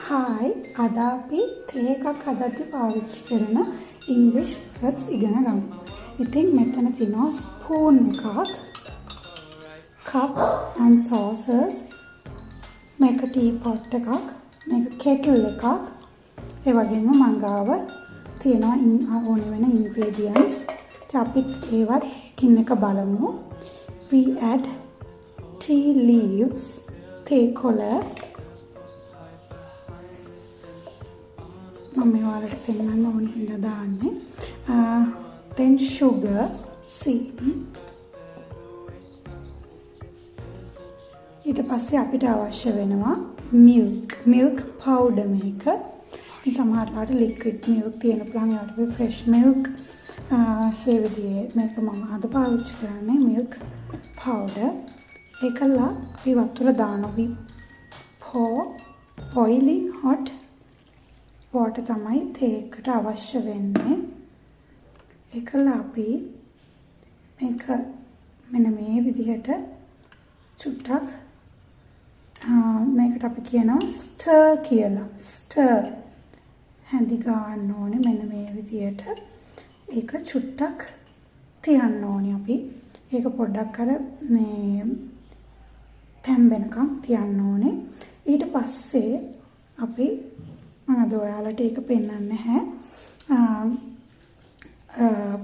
Hi, අද අපි තේ එකක් හදද්දී පාවිච්චි කරන English words ඉගෙන ගමු. ඉතින් මෙතන තියෙනවා spoon එකක්, cup and saucers, මේක teapot එකක්, මේක kettle එකක්. ඒ වගේම මං ගාව තියෙනවා ඕන වෙන ingredients. ඉතින් අපි ඒවත් එකින් එක බලමු. We add tea leaves, තේ කොළ. මම ඔයාලට පෙන්නන්න ඕනේ හින්දා දාන්නේ. Then sugar, සීනි. ඊට පස්සේ අපිට අවශ්‍ය වෙනවා milk powder මේක. සමහරවිට liquid milk තියෙන පුළුවන්, ඒකට fresh milk. ඒ විදිහේ මේක මම අද පාවිච්චි කරන්නේ milk powder. ඒකලා අපි වතුර දානවා. pour boiling hot water තමයි තේකට අවශ්‍ය වෙන්නේ. ඒකලා අපි මේක මෙන්න මේ විදිහට චුට්ටක් මේකට අපි කියනවා stir කියලා. stir හැඳි ගන්න ඕනේ මෙන්න මේ විදිහට. ඒක චුට්ටක් තියන්න ඕනේ අපි. ඒක පොඩ්ඩක් අර මේ තැම්බෙනකම් තියන්න ඕනේ. ඊට පස්සේ අපි මම අද ඔයාලට ඒක පෙන්නන්නේ නැහැ.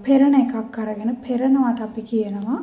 පෙරණ එකක් අරගෙන පෙරණවට අපි කියනවා